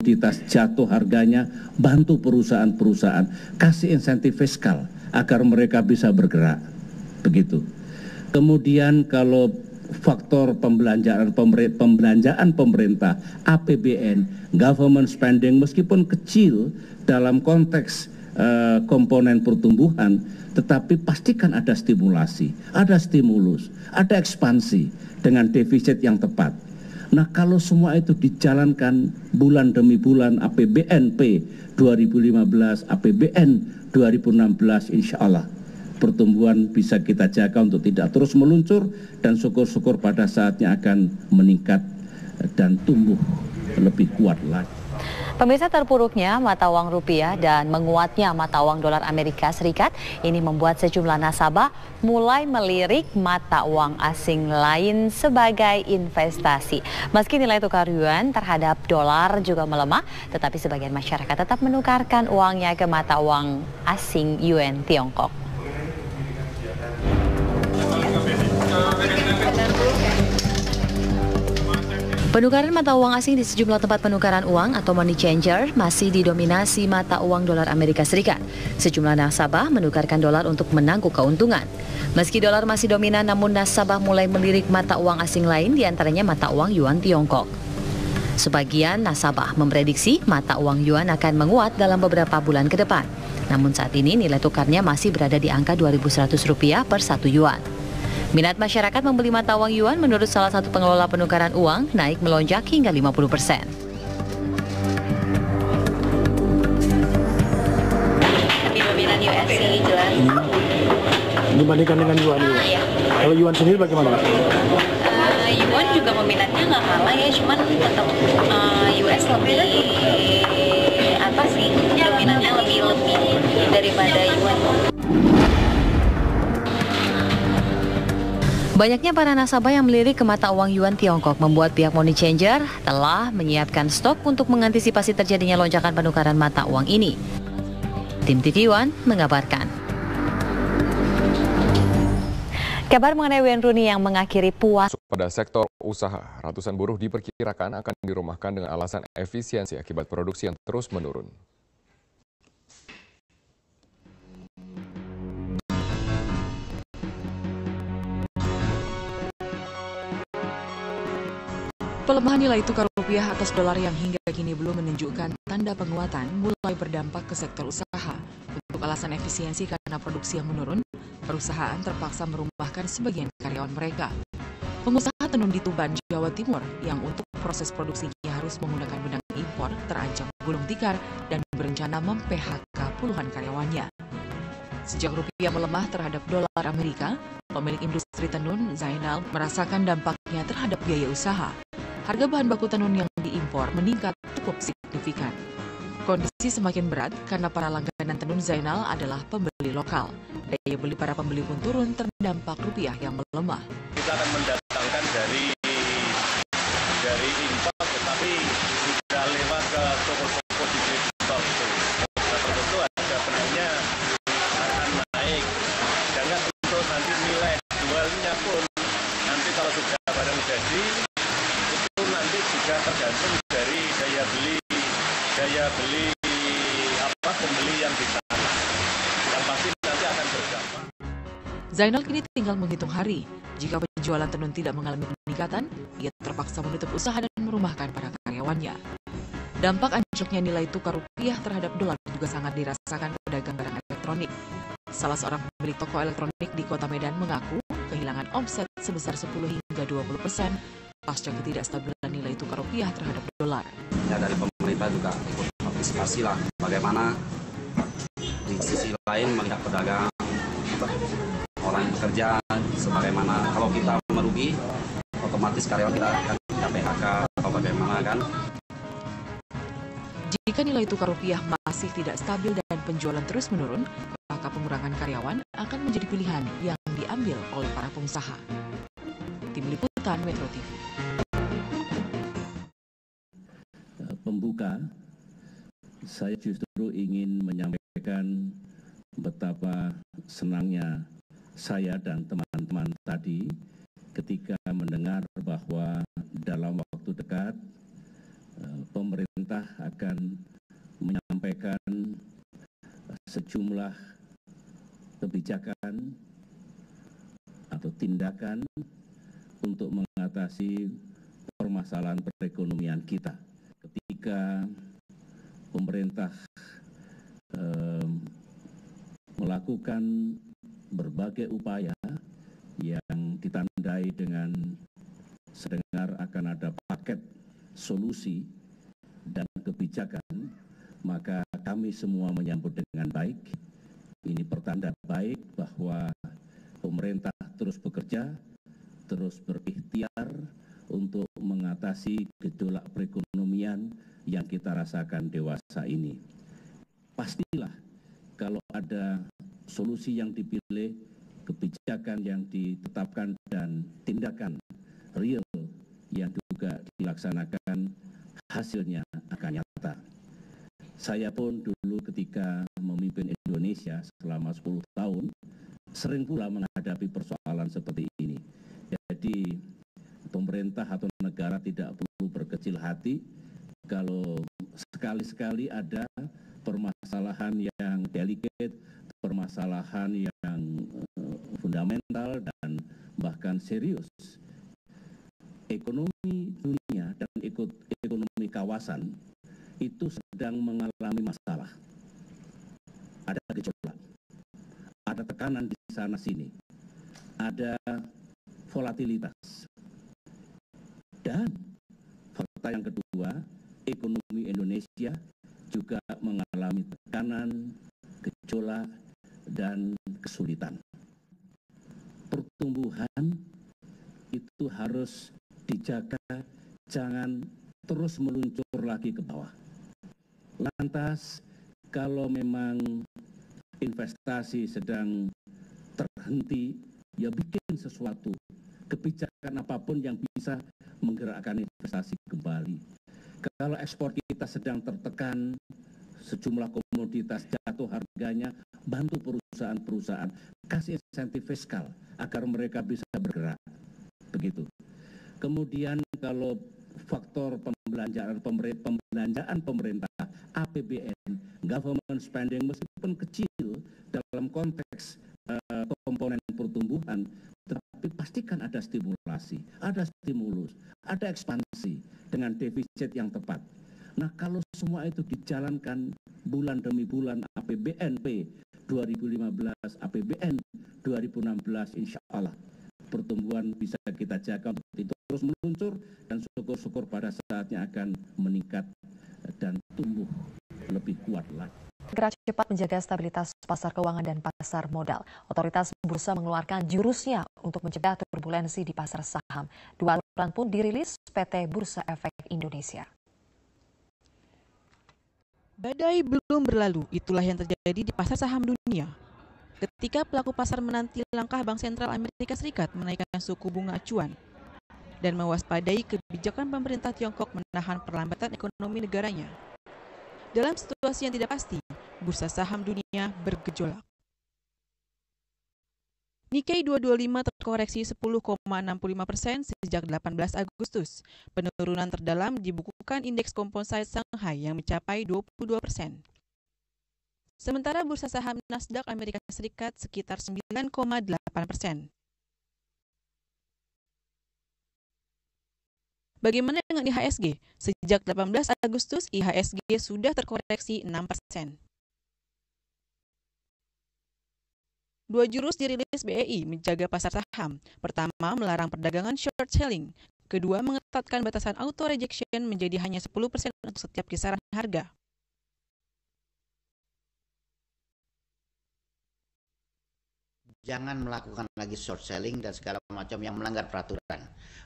komoditas jatuh harganya, bantu perusahaan-perusahaan, kasih insentif fiskal agar mereka bisa bergerak. Begitu. Kemudian kalau faktor pembelanjaan pemerintah, APBN, government spending, meskipun kecil dalam konteks komponen pertumbuhan, tetapi pastikan ada stimulasi, ada stimulus, ada ekspansi dengan defisit yang tepat. Nah, kalau semua itu dijalankan bulan demi bulan, APBNP 2015, APBN 2016, insya Allah pertumbuhan bisa kita jaga untuk tidak terus meluncur, dan syukur-syukur pada saatnya akan meningkat dan tumbuh lebih kuat lagi. Pemirsa, terpuruknya mata uang rupiah dan menguatnya mata uang dolar Amerika Serikat ini membuat sejumlah nasabah mulai melirik mata uang asing lain sebagai investasi. Meski nilai tukar yuan terhadap dolar juga melemah, tetapi sebagian masyarakat tetap menukarkan uangnya ke mata uang asing yuan Tiongkok. Penukaran mata uang asing di sejumlah tempat penukaran uang atau money changer masih didominasi mata uang dolar Amerika Serikat. Sejumlah nasabah menukarkan dolar untuk menangguh keuntungan. Meski dolar masih dominan, namun nasabah mulai melirik mata uang asing lain, diantaranya mata uang yuan Tiongkok. Sebagian nasabah memprediksi mata uang yuan akan menguat dalam beberapa bulan ke depan. Namun saat ini nilai tukarnya masih berada di angka Rp2.100 per 1 yuan. Minat masyarakat membeli mata uang yuan menurut salah satu pengelola penukaran uang naik melonjak hingga 50%. Lebih dominan USD jelas. Dibandingkan dengan yuan ya? Iya. Kalau yuan sendiri bagaimana? Yuan juga peminatnya nggak kalah ya, cuman tetap US lebih apa sih, dominannya lebih daripada yuan. Banyaknya para nasabah yang melirik ke mata uang yuan Tiongkok membuat pihak money changer telah menyiapkan stok untuk mengantisipasi terjadinya lonjakan penukaran mata uang ini. Tim TV One mengabarkan. Kabar mengenai Wayne Rooney yang mengakhiri puasa pada sektor usaha, ratusan buruh diperkirakan akan dirumahkan dengan alasan efisiensi akibat produksi yang terus menurun. Pelemahan nilai tukar rupiah atas dolar yang hingga kini belum menunjukkan tanda penguatan mulai berdampak ke sektor usaha. Untuk alasan efisiensi karena produksi yang menurun, perusahaan terpaksa merumahkan sebagian karyawan mereka. Pengusaha tenun di Tuban, Jawa Timur, yang untuk proses produksinya harus menggunakan benang impor, terancam gulung tikar dan berencana mem-PHK puluhan karyawannya. Sejak rupiah melemah terhadap dolar Amerika, pemilik industri tenun, Zainal, merasakan dampaknya terhadap biaya usaha. Harga bahan baku tenun yang diimpor meningkat cukup signifikan. Kondisi semakin berat karena para langganan tenun Zainal adalah pembeli lokal. Daya beli para pembeli pun turun terdampak rupiah yang melemah. Kita akan mendatangkan dari impor, tetapi sudah lewat ke toko-toko distributor itu. Nah, tentu harga benangnya akan naik. Jangan untuk nanti nilai jualnya pun nanti kalau sudah barang jadi itu nanti juga tergantung dari daya beli pembeli yang di sana. Yang pasti nanti akan berdampak. Zainal kini tinggal menghitung hari. Jika penjualan tenun tidak mengalami peningkatan, ia terpaksa menutup usaha dan merumahkan para karyawannya. Dampak anjloknya nilai tukar rupiah terhadap dolar juga sangat dirasakan pedagang barang elektronik. Salah seorang pemilik toko elektronik di Kota Medan mengaku kehilangan omset sebesar 10 hingga 20% pasca ketidakstabilan nilai tukar rupiah terhadap dolar. Ya, dari pemerintah juga ikut partisipasi lah, bagaimana di sisi lain melihat pedagang, orang yang bekerja, sebagaimana kalau kita merugi, otomatis karyawan kita akan PHK atau bagaimana kan. Jika nilai tukar rupiah masih tidak stabil dan penjualan terus menurun, maka pengurangan karyawan akan menjadi pilihan yang diambil oleh para pengusaha. Tim Liputan Metro TV. Pembuka, saya justru ingin menyampaikan betapa senangnya saya dan teman-teman tadi ketika mendengar bahwa dalam waktu dekat pemerintah akan menyampaikan sejumlah kebijakan atau tindakan untuk mengatasi permasalahan perekonomian kita. Ketika pemerintah melakukan berbagai upaya yang ditandai dengan sedengar akan ada paket solusi dan kebijakan, maka kami semua menyambut dengan baik. Ini pertanda baik bahwa pemerintah terus bekerja, terus berikhtiar untuk mengatasi gejolak perekonomian yang kita rasakan dewasa ini. Pastilah kalau ada solusi yang dipilih, kebijakan yang ditetapkan dan tindakan real yang juga dilaksanakan, hasilnya akan nyata. Saya pun dulu ketika memimpin Indonesia selama 10 tahun, sering pula menghadapi persoalan seperti ini. Jadi pemerintah atau negara tidak perlu berkecil hati kalau sekali-sekali ada permasalahan yang delicate, permasalahan yang fundamental dan bahkan serius. Ekonomi dunia dan ekonomi kawasan itu sedang mengalami masalah. Ada gejolak, ada tekanan di sana sini, ada volatilitas. Dan fakta yang kedua, ekonomi Indonesia juga mengalami tekanan, gejolak, dan kesulitan. Pertumbuhan itu harus dijaga, jangan terus meluncur lagi ke bawah. Lantas, kalau memang investasi sedang terhenti, ya bikin sesuatu, kebijakan apapun yang bisa menggerakkan investasi kembali. Kalau ekspor kita sedang tertekan, sejumlah komoditas jatuh harganya, bantu perusahaan-perusahaan, kasih insentif fiskal agar mereka bisa bergerak. Begitu. Kemudian kalau faktor pembelanjaan pemerintah, APBN, government spending, meskipun kecil dalam konteks komponen pertumbuhan, tetapi pastikan ada stimulasi, ada stimulus, ada ekspansi dengan defisit yang tepat. Nah, kalau semua itu dijalankan bulan demi bulan, APBNP 2015, APBN 2016, insya Allah pertumbuhan bisa kita jaga untuk terus meluncur, dan syukur-syukur pada saatnya akan meningkat dan tumbuh lebih kuat lagi. Gerak cepat menjaga stabilitas pasar keuangan dan pasar modal. Otoritas bursa mengeluarkan jurusnya untuk mencegah turbulensi di pasar saham. 2 aturan pun dirilis PT Bursa Efek Indonesia. Badai belum berlalu, itulah yang terjadi di pasar saham dunia. Ketika pelaku pasar menanti langkah Bank Sentral Amerika Serikat menaikkan suku bunga acuan dan mewaspadai kebijakan pemerintah Tiongkok menahan perlambatan ekonomi negaranya. Dalam situasi yang tidak pasti, bursa saham dunia bergejolak. Nikkei 225 terkoreksi 10,65% sejak 18 Agustus. Penurunan terdalam dibukukan indeks komposite Shanghai yang mencapai 22%. Sementara bursa saham Nasdaq Amerika Serikat sekitar 9,8%. Bagaimana dengan IHSG? Sejak 18 Agustus, IHSG sudah terkoreksi 6%. Dua jurus dirilis BEI menjaga pasar saham. Pertama, melarang perdagangan short selling. Kedua, mengetatkan batasan auto rejection menjadi hanya 10% untuk setiap kisaran harga. Jangan melakukan lagi short selling dan segala macam yang melanggar peraturan.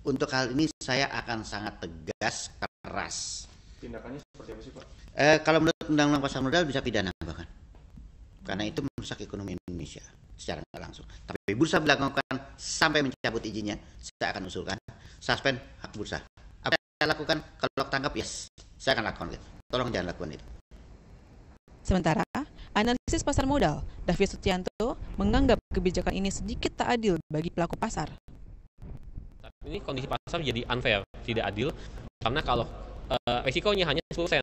Untuk hal ini saya akan sangat tegas, keras. Tindakannya seperti apa sih, Pak? Kalau menurut Undang-Undang Pasar Modal bisa pidana bahkan. Karena itu merusak ekonomi Indonesia secara nggak langsung. Tapi bursa melakukan sampai mencabut izinnya, saya akan usulkan suspend hak bursa. Apa yang saya lakukan? Kalau tangkap, yes, saya akan lakukan itu. Tolong jangan lakukan itu. Sementara, analisis pasar modal, David Sutianto, menganggap kebijakan ini sedikit tak adil bagi pelaku pasar. Ini kondisi pasar jadi unfair, tidak adil, karena kalau resikonya hanya 10%,